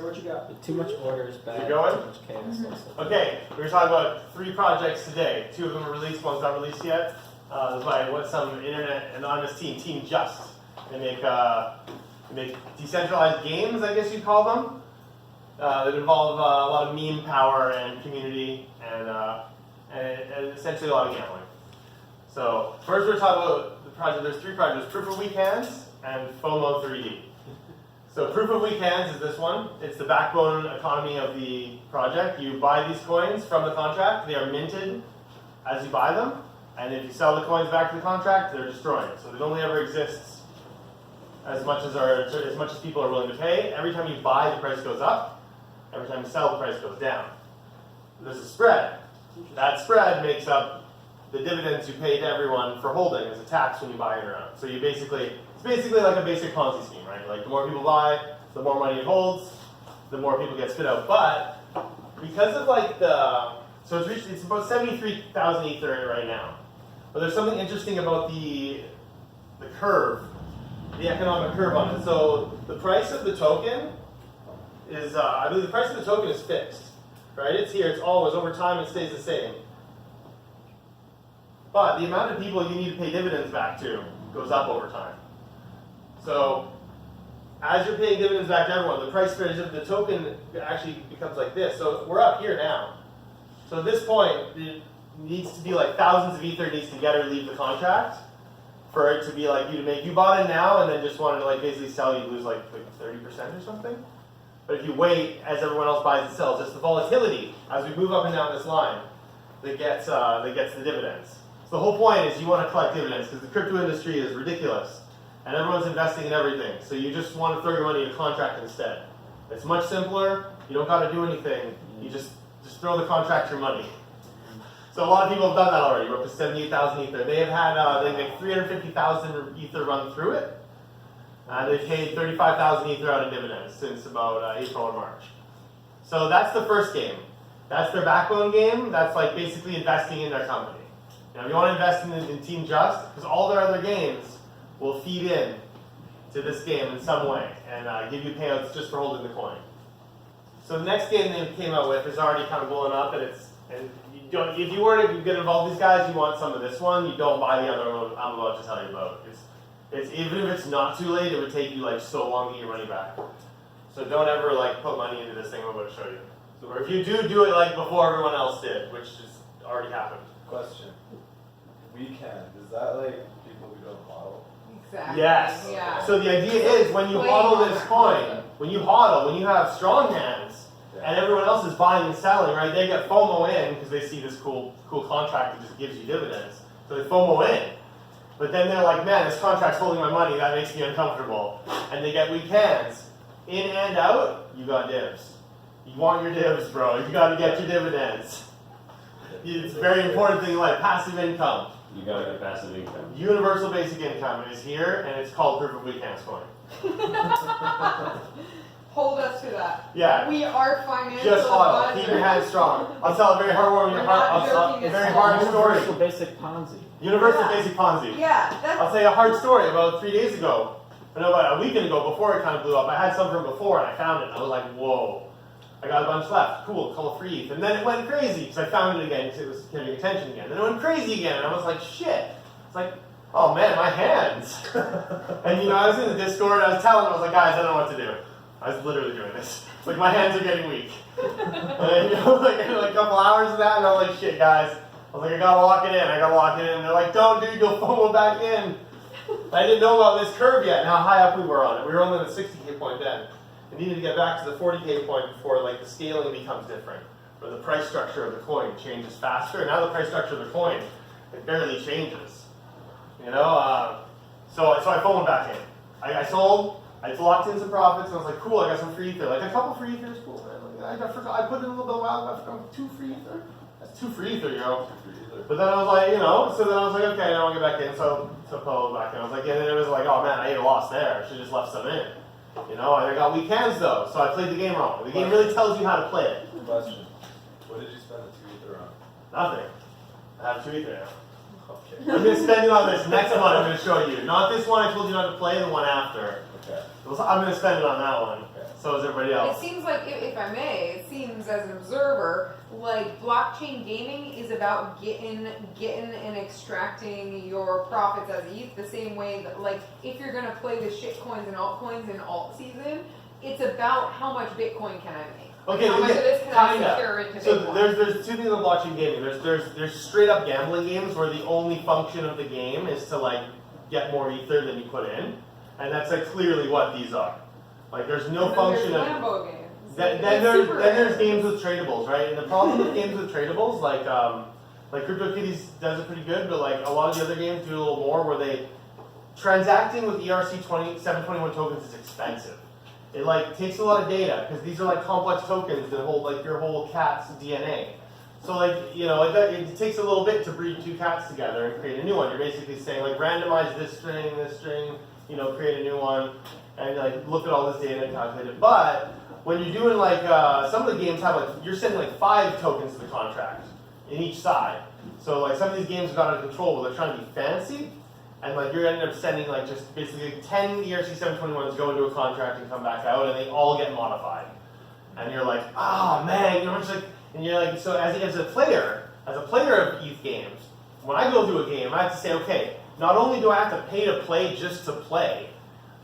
say what you got. Too much order is bad. Is it going? Too much chaos. Okay, we were talking about 3 projects today. 2 of them are released, one's not released yet. This is by some internet anonymous team, Team Just. They make decentralized games, I guess you'd call them, that involve a lot of meme power and community and essentially a lot of gambling. So first we're talking about the project. There's 3 projects: Proof of Weak Hands and FOMO3D. So Proof of Weak Hands is this one. It's the backbone economy of the project. You buy these coins from the contract. They are minted as you buy them. And if you sell the coins back to the contract, they're destroyed. So it only ever exists as much as people are willing to pay. Every time you buy, the price goes up. Every time you sell, the price goes down. There's a spread. That spread makes up the dividends you pay to everyone for holding as a tax when you buy it around. So it's basically like a basic Ponzi scheme, right? Like the more people buy, the more money it holds, the more people get spit out. But because of so it's about 73,000 Ether right now. But there's something interesting about the curve, the economic curve on it. So the price of the token is, I believe the price of the token is fixed, right? It's here, it's always, over time it stays the same. But the amount of people you need to pay dividends back to goes up over time. So as you're paying dividends back to everyone, the price of the token actually becomes like this. So we're up here now. So at this point, it needs to be like thousands of Ether needs to get or leave the contract for it to be like you bought it now and then just wanted to like basically sell, you lose like 30% or something. But if you wait as everyone else buys and sells, just the volatility as we move up and down this line that gets the dividends. So the whole point is you want to collect dividends because the crypto industry is ridiculous and everyone's investing in everything. So you just want to throw your money in a contract instead. It's much simpler. You don't got to do anything. You just throw the contract your money. So a lot of people have done that already. We're up to 78,000 Ether. They have had they make 350,000 Ether run through it. They've paid 35,000 Ether out in dividends since about April or March. So that's the first game. That's their backbone game. That's like basically investing in their company. Now, if you want to invest in Team Just, because all their other games will feed in to this game in some way and give you payouts just for holding the coin. So the next game they came out with is already kind of blowing up, and if you were to get involved with these guys, you want some of this one. You don't buy the other one I'm about to tell you about. It's even if it's not too late, it would take you like so long to get your money back. So don't ever like put money into this thing I'm about to show you. Or if you do it like before everyone else did, which just already happened. Question. Weekend, is that like people who don't hodl? Exactly. Yes. Yeah. So the idea is when you hodl this coin, when you have strong hands, and everyone else is buying and selling, right? They get FOMO in because they see this cool contract that just gives you dividends. So they FOMO in. But then they're like, man, this contract's holding my money, that makes me uncomfortable. And they get weak hands. In and out, you got divs. You want your divs, bro. You gotta get your dividends. It's a very important thing in life, passive income. You gotta get passive income. Universal basic income is here, and it's called Proof of Weak Hands coin. Hold us to that. Yeah. We are financial Just hodl. advisors. Keep your hands strong. I'll tell a very heartwarming, very hard story. Universal basic Ponzi. Universal basic Ponzi. Yeah, that's I'll tell you a hard story about 3 days ago. No, about a weekend ago, before it kind of blew up. I had some from before, and I found it. And I was like, whoa. I got a bunch left. Cool, call it free ETH. And then it went crazy, because I found it again, because it was getting attention again. Then it went crazy again, and I was like, shit. It's like, oh man, my hands. And I was in the Discord, I was telling them, I was like, guys, I don't know what to do. I was literally doing this. Like, my hands are getting weak. And like a couple hours of that, and I was like, shit, guys. I was like, I gotta lock it in. And they're like, don't, dude, you'll FOMO back in. I didn't know about this curve yet, and how high up we were on it. We were only at the 60K point then. We needed to get back to the 40K point before like the scaling becomes different, where the price structure of the coin changes faster. And now the price structure of the coin, it barely changes. So I FOMO'd back in. I sold. I locked in some profits, and I was like, cool, I got some free Ether. Like a couple free Ethers, cool, man. I put in a little bit of while, I forgot 2 free Ether. That's 2 free Ether, But then I was like, so then I was like, okay, now I'll get back in. So FOMO back in. I was like, and then it was like, oh man, I ate a loss there. I should have just left some in. I got weak hands though, so I played the game wrong. The game really tells you how to play it. Question. What did you spend the 2 Ether on? Nothing. I have 2 Ether now. Okay. I'm going to spend it on this next one I'm going to show you. Not this one I told you not to play, the one after. Okay. I'm going to spend it on that one. Okay. So is everybody It else. seems like, if I may, it seems as an observer, like blockchain gaming is about getting and extracting your profits as ETH the same way that, like, if you're gonna play with shitcoins and altcoins in alt season, it's about how much Bitcoin can I make. Okay, how much of this can I kinda. secure into So Bitcoin? there's two things on blockchain gaming. There's straight up gambling games where the only function of the game is to like get more ether than you put in, and that's like clearly what these are. Like there's no And then function there's of. Lambo games. Then Like, there's super there's rare. games with tradables, right? And the problem with games with tradables, like CryptoKitties does it pretty good, but like a lot of the other games do a little more where they transacting with ERC-721 tokens is expensive. It like takes a lot of data because these are like complex tokens that hold like your whole cat's DNA. So like it takes a little bit to breed two cats together and create a new one. You're basically saying like randomize this string, create a new one, and like look at all this data and calculate it. But when you're doing like some of the games have like you're sending like 5 tokens to the contract in each side. So like some of these games have got out of control where they're trying to be fancy. And like you're ending up sending like just basically 10 ERC-721s go into a contract and come back out, and they all get modified. And you're like, oh man, it's like, and you're like, so as a player of ETH games, when I go through a game, I have to say, okay, not only do I have to pay to play just to play,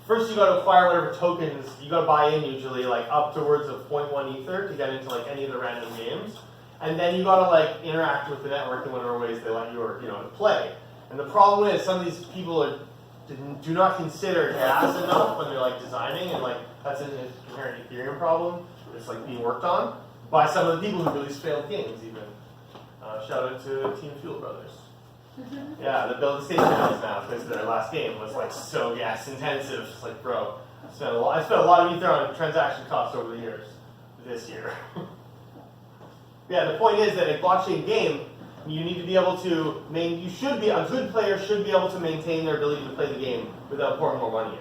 first you got to acquire whatever tokens you got to buy in usually like up towards of 0.1 ether to get into like any of the random games, and then you got to like interact with the network in whatever ways they let you or to play. And the problem is some of these people do not consider gas enough when they're like designing, and like that's an inherent Ethereum problem that's like being worked on by some of the people who release failed games even. Shout out to Team Fuel Brothers. Yeah, they built the station house now because their last game was like so gas intensive. It's like, bro, I spent a lot of ether on transaction costs over the years. This year. Yeah, the point is that a blockchain game, you need to be able to a good player should be able to maintain their ability to play the game without pouring more money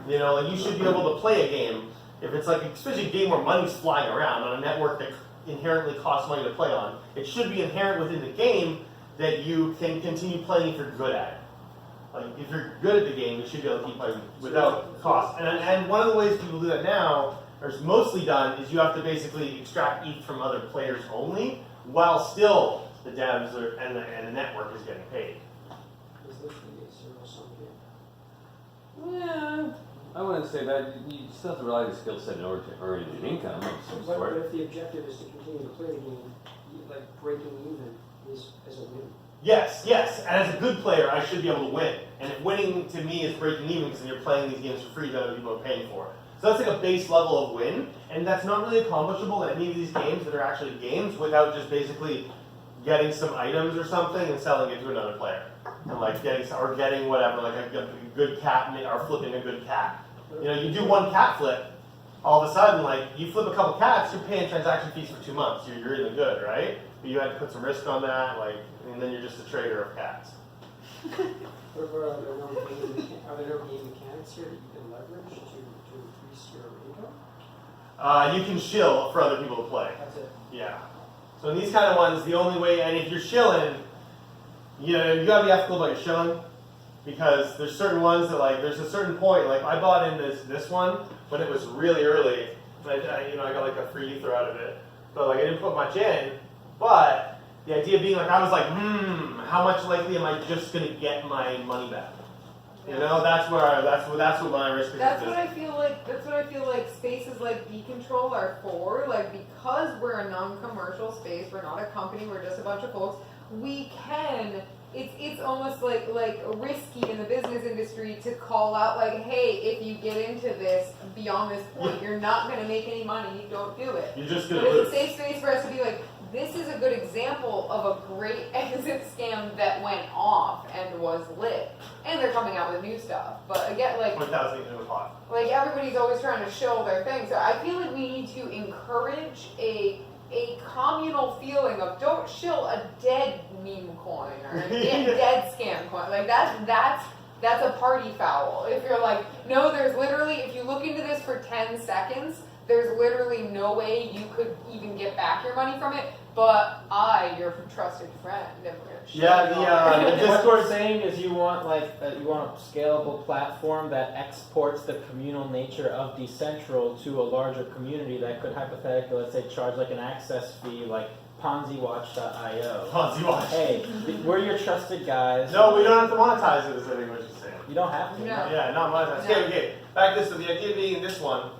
in. Like you should be able to play a game if it's like, especially a game where money's flying around on a network that inherently costs money to play on. It should be inherent within the game that you can continue playing if you're good at it. Like if you're good at the game, you should be able to keep playing without cost. And one of the ways people do that now, or is mostly done, is you have to basically extract ETH from other players only, while still the devs and the network is getting paid. Is this the zero-sum game? Yeah, I wouldn't say that. You still have to rely on the skill set in order to earn an income of some But sort. if the objective is to continue to play the game, like breaking even is a win. Yes. And as a good player, I should be able to win. And if winning to me is breaking even because then you're playing these games for free that other people are paying for. So that's like a base level of win, and that's not really accomplishable in any of these games that are actually games without just basically getting some items or something and selling it to another player. And like getting whatever, like a good cat, or flipping a good cat. You do one cat flip, all of a sudden, like, you flip a couple cats, you're paying transaction fees for 2 months. You're in the good, right? But you had to put some risk on that, like, and then you're just a trader of cats. Are there no game mechanics here that you can leverage to increase your income? You can shill for other people to play. That's it. Yeah. So in these kind of ones, the only way, and if you're shilling, you gotta be ethical about your shilling, because there's certain ones that like, there's a certain point, like I bought in this one when it was really early, and I got like a free ether out of it, but like I didn't put much in, but the idea being like, I was like, how much likely am I just gonna get my money back? That's what my risk is. That's what I feel like spaces like B-Control are for. Like, because we're a non-commercial space, we're not a company, we're just a bunch of folks, we can, it's almost like risky in the business industry to call out like, hey, if you get into this beyond this point, you're not going to make any money, don't do it. You're just going to to lose. But it's a safe space for us to be like, this is a good example of a great exit scam that went off and was lit. And they're coming out with new stuff. But again, like, 20,000 into a pot. Like, everybody's always trying to show their thing. So I feel like we need to encourage a communal feeling of don't shill a dead meme coin or a dead scam coin. Like, that's a party foul. If you're like, no, there's literally, if you look into this for 10 seconds, there's literally no way you could even get back your money from it, but I, your trusted friend, am gonna show Yeah, you the, all the that. What Discord- you're saying is you want you want a scalable platform that exports the communal nature of Decentral to a larger community that could hypothetically, let's say, charge like an access fee, like PonziWatch.io. Ponzi watch. Hey, we're your trusted guys. No, we don't have to monetize it, is I think what you're saying. You don't have to. No. Yeah, not monetized. No. Okay. Back this to the idea being this one.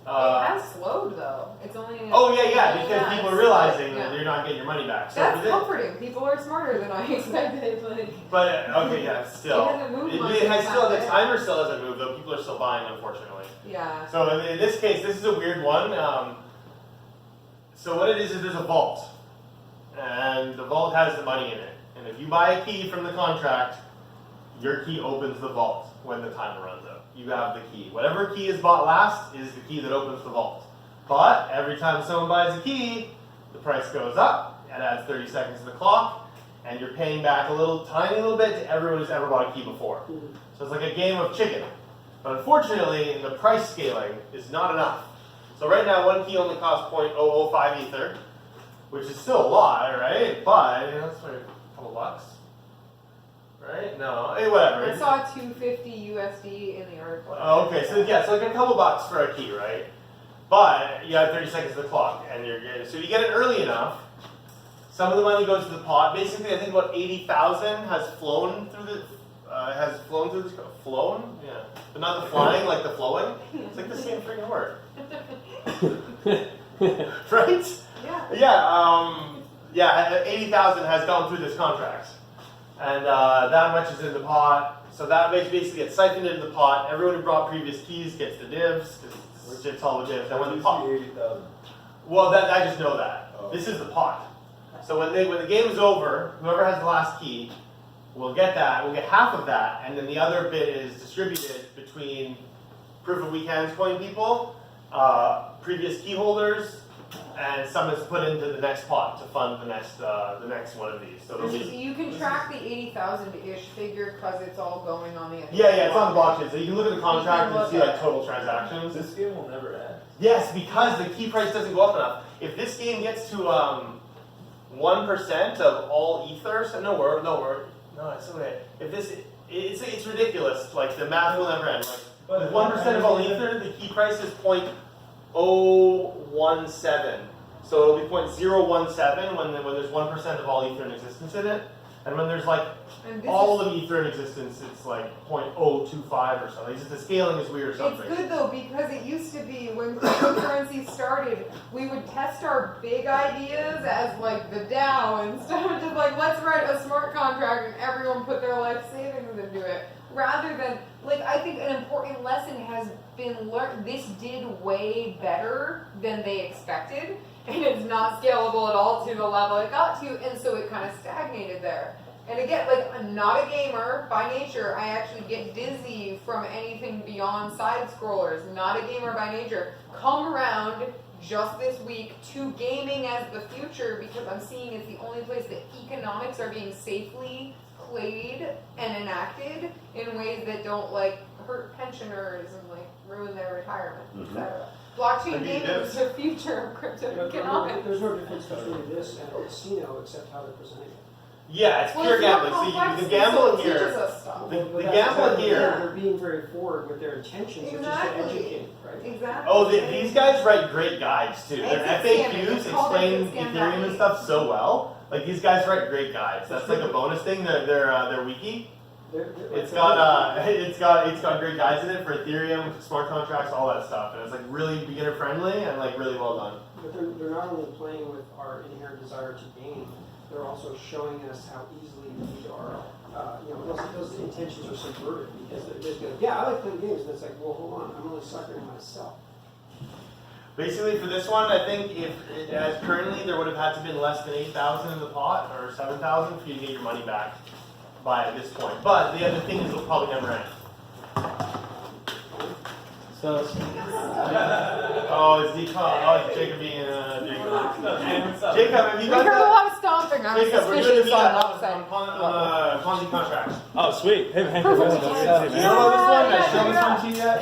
It has slowed though. It's only. Oh yeah, because people are realizing Yeah. that you're not getting your money back. So That's for this- comforting. People are smarter than I expected. Like, But okay, yeah, still. It hasn't moved much It has since still, the that timer still hasn't moved though. People are still buying, unfortunately. yeah. So in this case, this is a weird one. So what it is there's a vault, and the vault has the money in it. And if you buy a key from the contract, your key opens the vault when the timer runs out. You have the key. Whatever key is bought last is the key that opens the vault. But every time someone buys a key, the price goes up. It adds 30 seconds to the clock, and you're paying back a little, tiny little bit to everyone who's ever bought a key before. So it's like a game of chicken. But unfortunately, the price scaling is not enough. So right now, one key only costs 0.005 Ether, which is still a lot, right? But that's like a couple bucks, right? No, whatever. I saw 250 USD in the article. Oh, okay, so yeah, so like a couple bucks for a key, right? But you have 30 seconds to the clock, and you're getting, so you get it early enough. Some of the money goes to the pot. Basically, I think about 80,000 has flown through the. Flown? Yeah. But not the flying, like the flowing. It's like the same freaking word. Right? Yeah. Yeah, 80,000 has gone through this contract. And that much is in the pot. So that basically gets siphoned into the pot. Everyone who brought previous keys gets the divs, because it's all the divs. And when the pot. 80,000. Well, I just know that. Oh. This is the pot. So when the game is over, whoever has the last key will get that. We'll get half of that, and then the other bit is distributed between proof of weekends coin people, previous key holders, and some is put into the next pot to fund the next one of these. So there'll be, You can track the 80,000-ish figure because it's all going on the. yeah, it's on the blockchain. So you can look at the contract and see like total transactions. This game will never end. Yes, because the key price doesn't go up enough. If this game gets to 1% of all ether, so no, it's okay. If this, it's ridiculous. Like the math will never end. Like with 1% of all ether, the key price is 0.017. So it'll be 0.017 when there's 1% of all ether in existence in it, and when there's like all of ether in existence, it's like 0.025 or something. It's just the scaling is weird or something. It's good though because it used to be when cryptocurrency started, we would test our big ideas as like the DAO instead of just like let's write a smart contract and everyone put their life savings into it. Rather than like I think an important lesson has been learned. This did way better than they expected, and it's not scalable at all to the level it got to, and so it kind of stagnated there. And again, like, I'm not a gamer by nature. I actually get dizzy from anything beyond side scrollers. Not a gamer by nature. Come around just this week to gaming as the future because I'm seeing it's the only place that economics are being safely played and enacted in ways that don't, like, hurt pensioners and, like, ruin their retirement, etc. Blockchain gaming is the future of crypto economics. There's no difference between this and a casino except how they're presenting it. Yeah, it's Well, pure it's more gambling. So you complex, can gamble so in it teaches here. us stuff. The But that's gamble exactly- here. They're being very forward with their intentions, which is to Exactly. educate, right? Exactly. Oh, these guys write great guides too. Their Exit scamming. FAQs It's called explain exit scam Ethereum and value. stuff so well. Like these guys write great guides. That's like a bonus thing. Their wiki. It's got great guides in it for Ethereum, smart contracts, all that stuff, and it's like really beginner friendly and like really well done. But they're not only playing with our inherent desire to gain, they're also showing us how easily we are, those intentions are subverted because they're just going, yeah, I like playing games, and it's like, well, hold on, I'm only suckering myself. Basically, for this one, I think as currently there would have had to been less than 8,000 in the pot or 7,000 for you to get your money back by this point. But the other thing is it'll probably never end. So Oh, it's Jacob being Jacob, have you We got heard a that? lot of stomping. I'm Jacob, we're doing a suspicious meet on up that side. on Ponzi contracts. Oh, sweet. Hey, Perfect. You know this one? Did I show this one to you yet?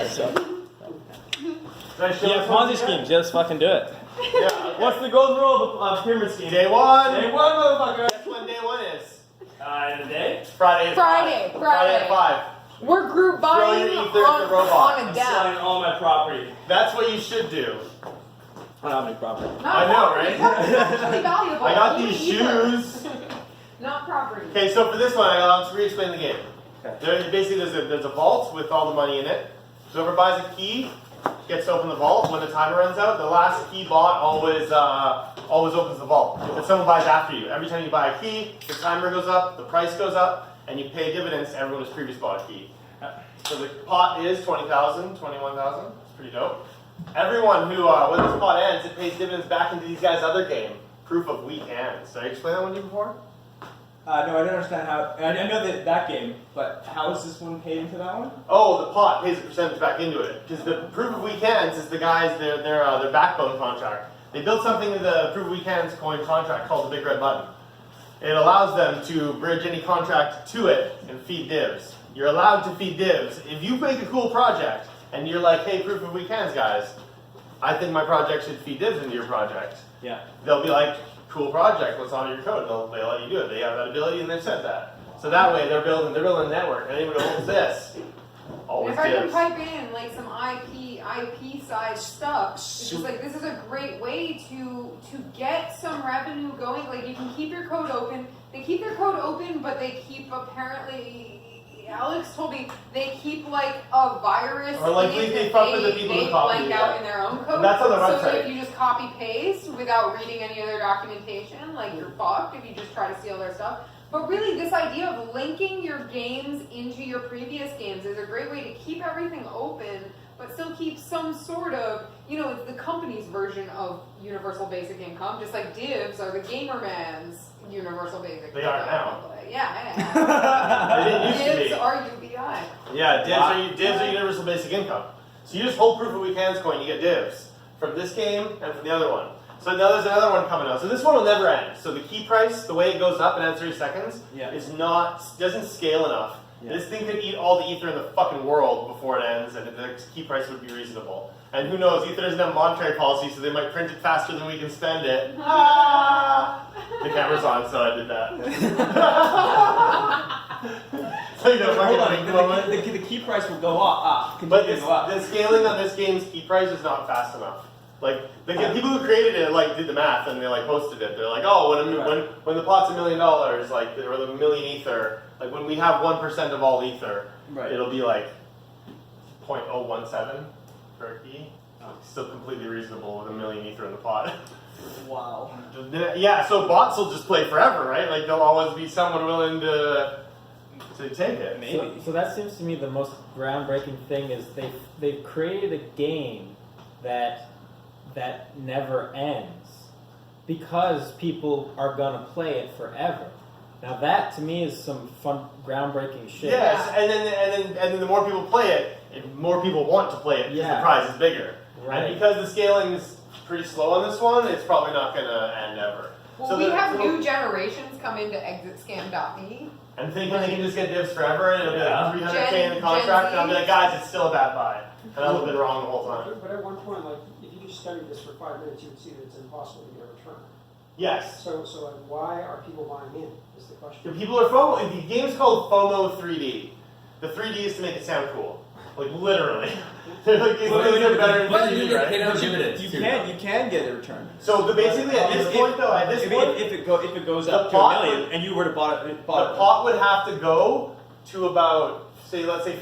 Nice show Yeah, us Ponzi what you schemes. Just fucking do it. got? Yeah. Okay. What's the golden rule of pyramid scheme? Day one. Day one, motherfucker. Guess when day one is? In a day? Friday. At Friday, 5. Friday. At 5. We're group Throw buying your ether at the robot. on a I'm debt. selling all my property. That's what you should do. I don't have any property. Not I know, property. right? Property is actually valuable. I got Even these ether. shoes. Not property. Okay, so for this one, I'll re-explain the game. Okay. Basically, there's a vault with all the money in it. So whoever buys a key gets to open the vault. When the timer runs out, the last key bought always opens the vault. If someone buys after you, every time you buy a key, the timer goes up, the price goes up, and you pay dividends to everyone who's previously bought a key. So the pot is 20,000, 21,000. It's pretty dope. Everyone who, when this pot ends, it pays dividends back into these guys' other game, Proof of Weak Hands. Did I explain that one to you before? No, I don't understand how. I know that game, but how is this one paid into that one? Oh, the pot pays a percentage back into it because the Proof of Weak Hands is the guys their backbone contract. They built something in the Proof of Weak Hands coin contract called the Big Red Button. It allows them to bridge any contract to it and feed divs. You're allowed to feed divs. If you make a cool project and you're like, hey, Proof of Weak Hands guys, I think my project should feed divs into your project. Yeah. They'll be like, cool project, what's on your code? They'll let you do it. They have that ability and they've said that. So that way they're building a network. Anyone who owns this, always If I can divs. pipe in like some IP side stuff, it's just like this is a great way to get some revenue going. Like you can keep your code open. They keep their code open, but they keep apparently. Alex told me they keep like a virus. Or like in it they that fuck with the people who they copy blank it, out yeah. in their own code. That's on the So that website. if you just copy paste without reading any of their documentation, like you're fucked if you just try to steal their stuff. But really, this idea of linking your games into your previous games is a great way to keep everything open, but still keep some sort of, it's the company's version of universal basic income, just like divs are the gamer man's universal basic They income. are now. Yeah. They didn't used to Divs be. are UBI. Yeah, divs are universal basic income. So you just hold Proof of Weak Hands coin, you get divs from this game and from the other one. So now there's another one coming out. So this one will never end. So the key price, the way it goes up in 30 seconds, doesn't scale enough. Yeah. This thing could eat all the ether in the fucking world before it ends, and the key price would be reasonable. And who knows, ether doesn't have monetary policy, so they might print it faster than we can spend it. The camera's on, so I did that. So you know, Hold fucking on, moment. the key price will go up. But Continue to go up. the scaling on this game's key price is not fast enough. Like the people who created it like did the math and they like posted it. They're like, oh, when the pot's $1 million, like or the million ether, like when we have 1% of all ether, Right. it'll be like 0.017 per key. Still completely reasonable with 1 million ether in the pot. Wow. Yeah, so bots will just play forever, right? Like there'll always be someone willing to take it. Maybe. So that seems to me the most groundbreaking thing is they've created a game that never ends because people are gonna play it forever. Now that to me is some fun, groundbreaking shit. Yes, and then the more people play it, more people want to play it because the prize is bigger. Right. And because the scaling is pretty slow on this one, it's probably not going to end ever. Well, So we the- have so- new generations come into exitscam.me. And thinking they can just get divs forever, and it'll be Yeah. like 300K in the contract, and I'll be like, guys, it's still a bad buy. And I'll have been wrong the whole time. But at one point, like, if you just studied this for 5 minutes, you would see that it's impossible to get a return. Yes. So like, why are people buying in, is the The question. people are FOMO. The game's called FOMO3D. The 3D is to make it sound cool. Like, literally. They're like, these things are better than 3D, right? You can get a return. So basically, at this point, though, at this point, if it goes the up to pot $1 million, and you were to bought the it, pot would have to go to about, let's say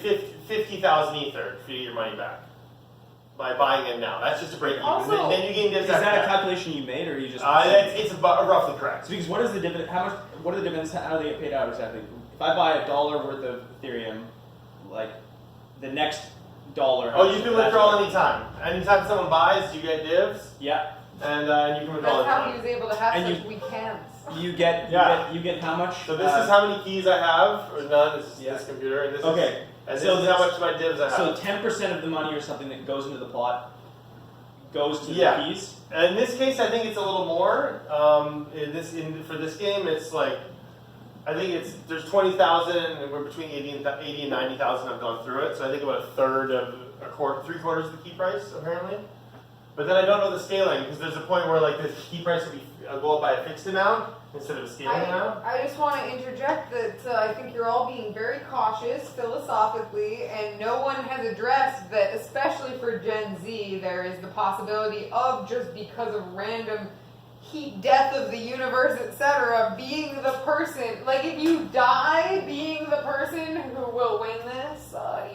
50,000 ether to get your money back by buying in now. That's just a break even. Also- Then you gain divs is after that a that. calculation you made, or you just? It's about roughly correct. So because what is the dividend? What are the dividends? How do they get paid out exactly? If I buy $1 worth of Ethereum, like the next dollar. Oh, you can withdraw anytime. Anytime someone buys, you get divs, Yeah. and you can withdraw That's how he anytime. was able to have And such weekends. You get how much? So this is how many keys I have, or none. This is Yeah. this computer, and this is Okay. and this So is how much of my divs I have. So 10% of the money or something that goes into the pot goes to Yeah. the keys. In this case, I think it's a little more. For this game, it's like I think there's 20,000, and we're between 80 and 90,000. I've gone through it, so I think about a third of three quarters of the key price apparently. But then I don't know the scaling, because there's a point where like the key price will go up by a fixed amount instead of a scaling amount. I just want to interject that I think you're all being very cautious philosophically, and no one has addressed that, especially for Gen Z, there is the possibility of, just because of random heat death of the universe, etc., being the person, like if you die being the person who will win this,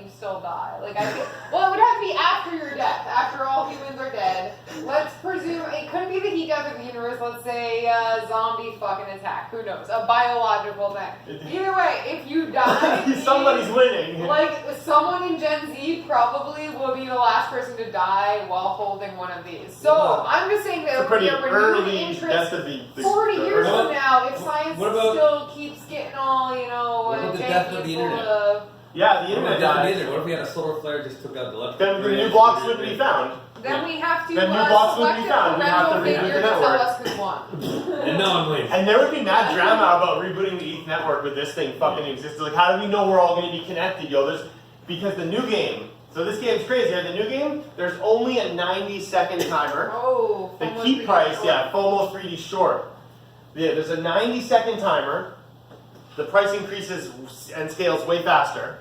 you still die. Like I feel, well, it would have to be after your death, after all humans are dead. Let's presume, it couldn't be the heat death of the universe, let's say zombie fucking attack, who knows, a biological thing. Either way, if you die, somebody's winning. Like, someone in Gen Z probably will be the last person to die while holding one of these. So, I'm just saying that It's a it would be pretty a renewed early interest death of the 40 years early- from now, if science what about- still keeps getting all, you know, What about the death of the full internet? of... Yeah, the What internet if died. What if we had a solar flare just took out the electric Then the grid? new blocks wouldn't be found. Then we have to Then new blocks would be select a found. We have to parental reboot figure the to tell network. us who won. And no one wins. And there would be mad drama about rebooting the ETH network with this thing fucking existed. Like, how do we know we're all going to be connected, yo? Because the new game, so this game's crazy, right? The new game, there's only a 90-second timer. Oh, The FOMO3D key price, short. yeah, FOMO3D short. Yeah, there's a 90-second timer. The price increases and scales way faster.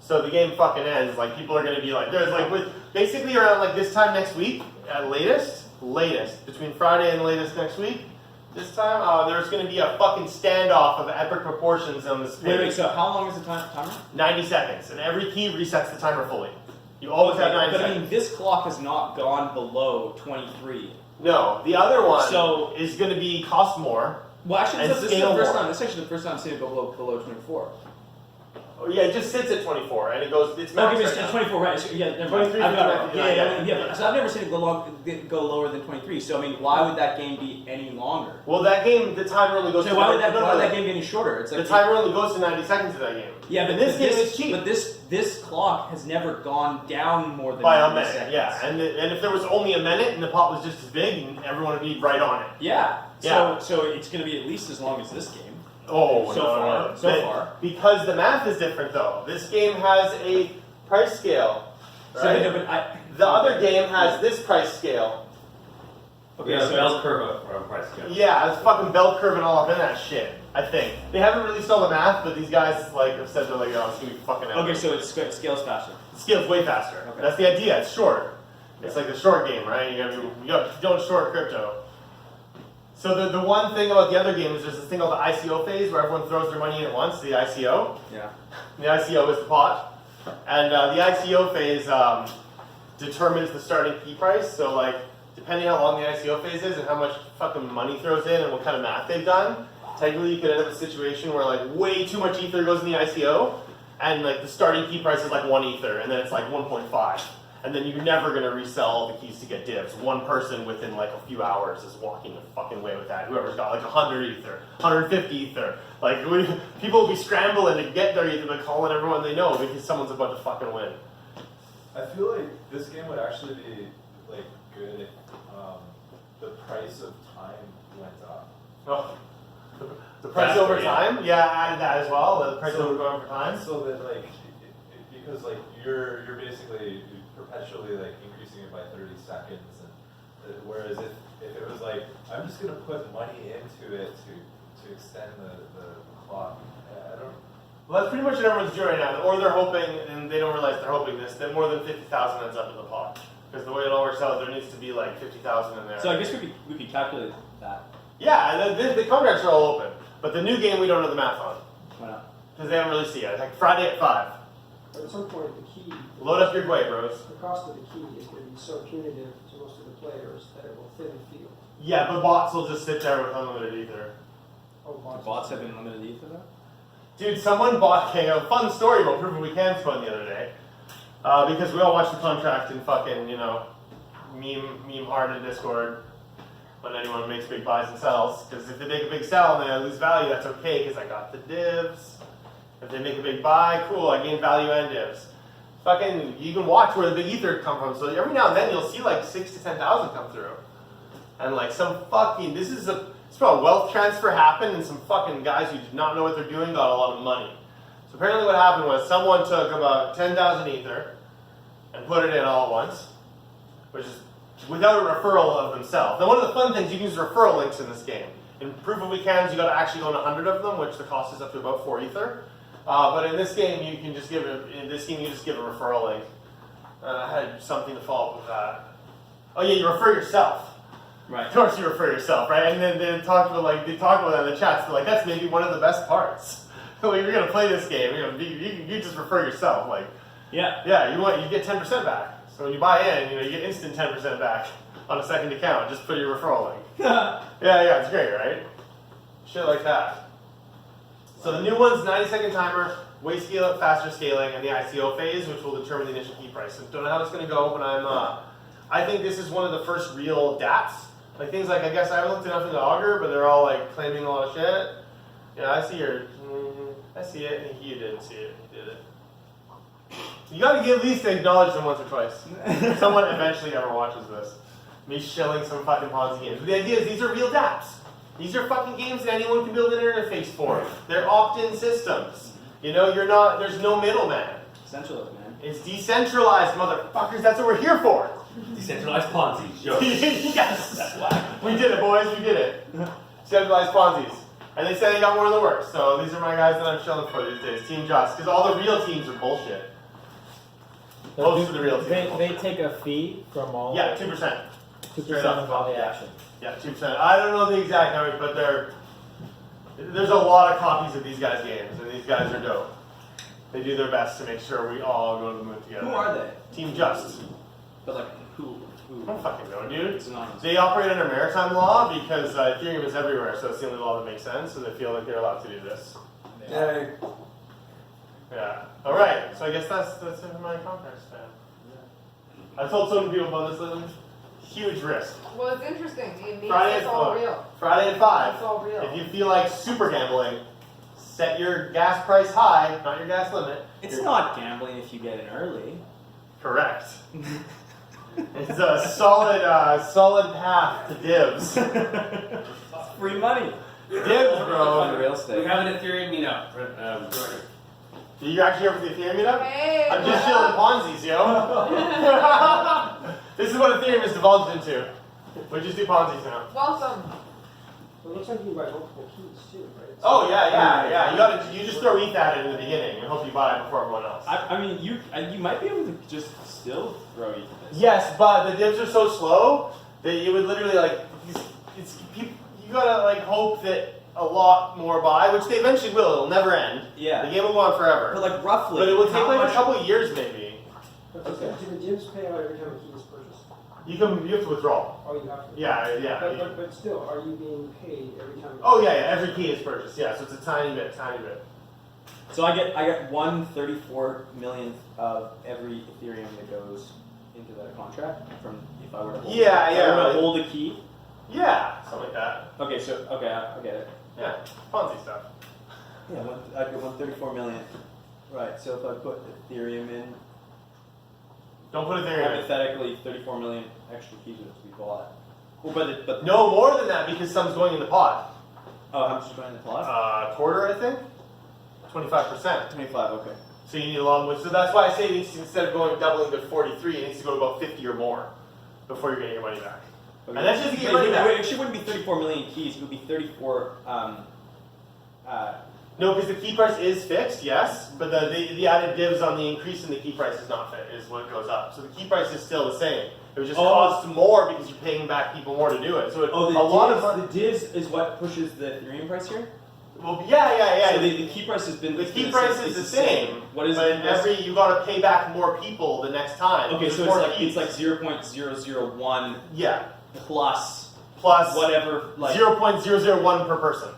So the game fucking ends. Like, people are going to be like, there's like, with basically around like this time next week, at latest, between Friday and latest next week, this time, there's going to be a fucking standoff of epic proportions on this Wait, page. so how long is the timer? 90 seconds, and every key resets the timer fully. You always have 90 But I seconds. mean, this clock has not gone below 23. No, the other one So- is going to be cost more. Well, actually, And this is the scale first more. time. This is actually the first time I've seen it go below 24. Oh, yeah, it just sits at 24, and it goes, it's max Okay, right it's now. 24, right? So, yeah, never mind. 23 I've got it wrong. 59, Yeah. So I've never seen it go lower than 23. So I mean, why would that game be any longer? Well, that game, the timer only goes So to why would that no, game be any shorter? It's like the timer only goes to 90 seconds in that game. Yeah, but and this game is cheap. But this clock has never gone down more than By a 90 minute, seconds. yeah. And if there was only a minute and the pot was just as big, and everyone would be right on it. Yeah. Yeah. So it's going to be at least as long as this game. Oh, So no, far, no. so But- far. Because the math is different, though. This game has a price scale, So, right? no, but The other game has this price scale. Okay, so bell curve of price scale. Yeah, it's fucking bell curve and all up in that shit, I think. They haven't released all the math, but these guys like have said they're like, oh, it's gonna be fucking epic. okay, so it scales faster. It scales way faster. Okay. That's the idea. It's short. It's like the short game, right? You don't short crypto. So the one thing about the other game is there's this thing called the ICO phase where everyone throws their money in at once. The ICO. Yeah. The ICO is the pot, and the ICO phase determines the starting key price. So like, depending how long the ICO phase is and how much fucking money throws in and what kind of math they've done, technically you could end up in a situation where like way too much ether goes in the ICO, and like the starting key price is like 1 ether, and then it's like 1.5. And then you're never gonna resell all the keys to get divs. One person within like a few hours is walking the fucking way with that. Whoever's got like 100 ether, 150 ether. Like people will be scrambling to get their ether, but calling everyone they know because someone's about to fucking win. I feel like this game would actually be like good if the price of time went up. Oh. The price Faster, over yeah. time? Yeah, I added that as well. The price over time. So that like because like you're basically perpetually like increasing it by 30 seconds, and whereas if it was like I'm just gonna put money into it to extend the clock, I don't. Well, that's pretty much what everyone's doing right now. Or they're hoping, and they don't realize they're hoping this, that more than 50,000 ends up in the pot. Because the way it all works out, there needs to be like 50,000 in there. So I guess we could calculate that. Yeah, the contracts are all open. But the new game, we don't know the math on. Why not? Because they haven't released it yet. It's like Friday at 5. But at some point, the key, Load up your Gwei, bros. the cost of the key is going to be so punitive to most of the players that it will thin the field. Yeah, but bots will just sit there with unlimited ether. Oh, Bots have been limited ether though? Dude, someone bought a fun story about Proof We Can spun the other day. Because we all watched the contract in fucking, meme hard in Discord when anyone makes big buys and sells. Because if they make a big sell and they lose value, that's okay because I got the divs. If they make a big buy, cool, I gain value and divs. Fucking, you can watch where the big ether come from. So every now and then you'll see like 6 to 10,000 come through. And like some fucking, it's about wealth transfer happened and some fucking guys who did not know what they're doing got a lot of money. So apparently what happened was someone took about 10,000 ether and put it in all at once, which is without a referral of themselves. Now, one of the fun things, you can use referral links in this game. In Proof of Weekends, you got to actually own 100 of them, which the cost is up to about 4 Ether. But in this game, you can just give a referral link. I had something to follow up with that. Oh yeah, you refer yourself. Right. Of course you refer yourself, right? And then they talk about that in the chats. They're like, that's maybe one of the best parts. Like, you're gonna play this game, you just refer yourself. Like, yeah, you get 10% back. So when you buy in, you get instant 10% back on a second account. Just put your referral link. yeah, it's great, right? Shit like that. So the new one's 90-second timer, way scale, faster scaling, and the ICO phase, which will determine the initial key price. So don't know how it's gonna go, but I think this is one of the first real dApps. Like things like, I guess I haven't looked enough into Augur, but they're all like claiming a lot of shit. Yeah, I see it, and he didn't see it, he did it. You gotta at least acknowledge them once or twice. Someone eventually ever watches this. Me shilling some fucking Ponzi games. But the idea is these are real dApps. These are fucking games that anyone can build an interface for. They're opt-in systems. There's no middleman. Centralized, man. It's decentralized, motherfuckers, that's what we're here for. Decentralized Ponzi's. Yo. Yes! We did it, boys, we did it. Decentralized Ponzi's. And they said they got more in the works, so these are my guys that I'm shilling for these days. Team Just, because all the real teams are bullshit. Most of the real teams are They bullshit. take a fee from all. Yeah, 2%. 2% of all the action. Yeah, 2%. I don't know the exact numbers, but there's a lot of copies of these guys' games, and these guys are dope. They do their best to make sure we all go to the moon together. Who are they? Team Just. But like, who? I don't fucking know, dude. It's anonymous. They operate under maritime law because Ethereum is everywhere, so it's the only law that makes sense, so they feel like they're allowed to do this. Yay. Yeah. All right. So I guess that's it for my contract span. I've told so many people about this lately. Huge risk. Well, it's interesting. It makes Friday it's at all 4. real. Friday at 5. It's all real. If you feel like super gambling, set your gas price high, not your gas limit. It's not gambling if you get in early. Correct. It's a solid path to divs. Free money. Divs, On bro. real We estate. have an Ethereum meetup. Are you actually here for the Ethereum meetup? Hey, I'm just well, chilling Ponzi's, yo. This is what Ethereum is divulged into. We just do Ponzi's now. welcome. It looks like you can buy multiple keys too, right? Oh yeah. You just throw ETH at it in the beginning and hope you buy it before everyone else. I mean, you might be able to just still throw ETH at this. Yes, but the divs are so slow that you would literally you gotta hope that a lot more buy, which they eventually will. It'll never end. Yeah. The game will go on forever. But like roughly, But it will take how a much- couple of years maybe. But do the divs pay out every time a key is purchased? You have to withdraw. Oh, you have to. Yeah. But still, are you being paid every time? Oh yeah. Every key is purchased. Yeah, so it's a tiny bit. So I get 1/34 millionth of every Ethereum that goes into that contract from if I were to hold, if I were to hold a key. Yeah, something like that. Okay, I get it. Yeah, Ponzi stuff. Yeah, I get 134 million. Right. So if I put Ethereum in, Don't put Ethereum in. hypothetically, 34 million extra keys would have to be bought. Well, but No, more than that because some's going in the pot. oh, how much is going in the plot? Quarter, I think. 25%. 25. Okay. So you need a long way. So that's why I say it needs to, instead of doubling to 43, it needs to go to about 50 or more before you're getting your money back. Okay. And that's just to get Wait, money wait, back. wait, actually, it wouldn't be 34 million keys. It would be 34. No, because the key price is fixed, yes, but the added divs on the increase in the key price is not fit, is what goes up. So the key price is still the same. It would just cost more because you're paying back people more to do it. So the divs is what pushes the Ethereum price here. Well, yeah. So the key price has been The key price is the same. What is but the key price? you got to pay back more people the next time. Okay, There's so more it's like keys. 0.001 Yeah, plus plus whatever, like 0.001 per person.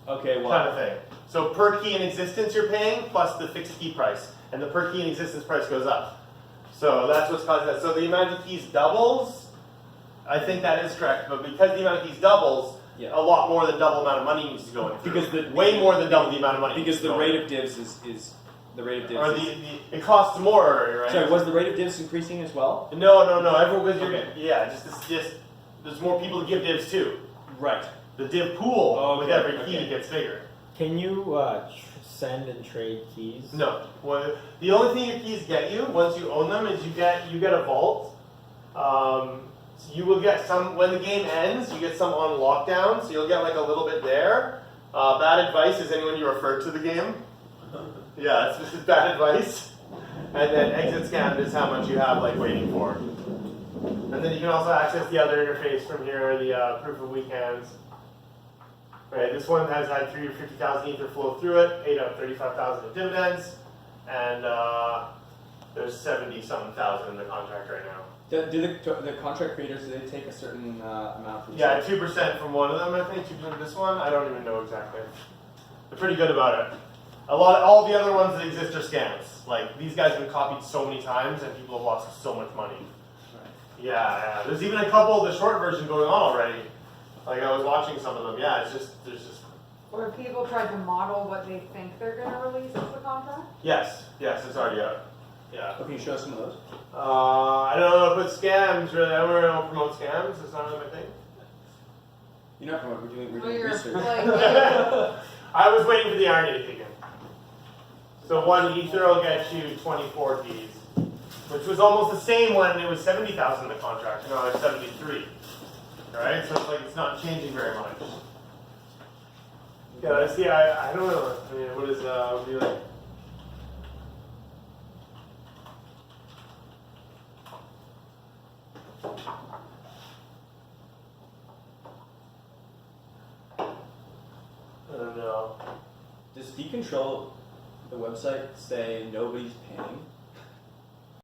okay, well, Kind of thing. So per key in existence you're paying plus the fixed key price, and the per key in existence price goes up. So that's what's causing that. So the amount of keys doubles. I think that is correct, but because the amount of keys doubles, yeah. a lot more than double amount of money needs to go in. Because way more than double the amount of money. Because needs to the go rate in. of divs is the rate of divs. Or is, it costs more, right? sorry, was the rate of divs increasing as well? No. Everyone, Okay. just there's more people to give divs to. Right. The div pool with Okay, every key okay. gets bigger. Can you send and trade keys? No. Well, the only thing your keys get you once you own them is you get a vault. So you will get some, when the game ends, you get some on lockdown, so you'll get like a little bit there. Bad advice is anyone you refer to the game. Yeah, this is bad advice. And then exit scam is how much you have like waiting for. And then you can also access the other interface from here, the proof of weak hands. Right, this one has had 350,000 ether flow through it, paid out 35,000 in dividends, and there's 70-something thousand in the contract right now. Do the contract creators, do they take a certain amount from Yeah, 2% from one of them, I think. 2% from this one. I don't even know exactly. They're pretty good about it. All the other ones that exist are scams. Like these guys have been copied so many times, and people have lost so much money. Right. Yeah. There's even a couple of the short version going on already. Like I was watching some of them. Yeah, there's just. Or people tried to model what they think they're going to release as the contract? Yes, it's already out. Yeah. Oh, can you show us some of those? I don't know how to put scams. Really, I don't promote scams. It's not really my thing. You're not promoting, we're Well, doing you're research. like, yeah. I was waiting for the irony to kick in. So 1 ether will get you 24 Ds, which was almost the same when it was 70,000 in the contract, and now it's 73. Right? So it's like it's not changing very much. Yeah, I see. I don't know. I mean, what would be like? I don't know. Does Decontrol, the website, say nobody's paying?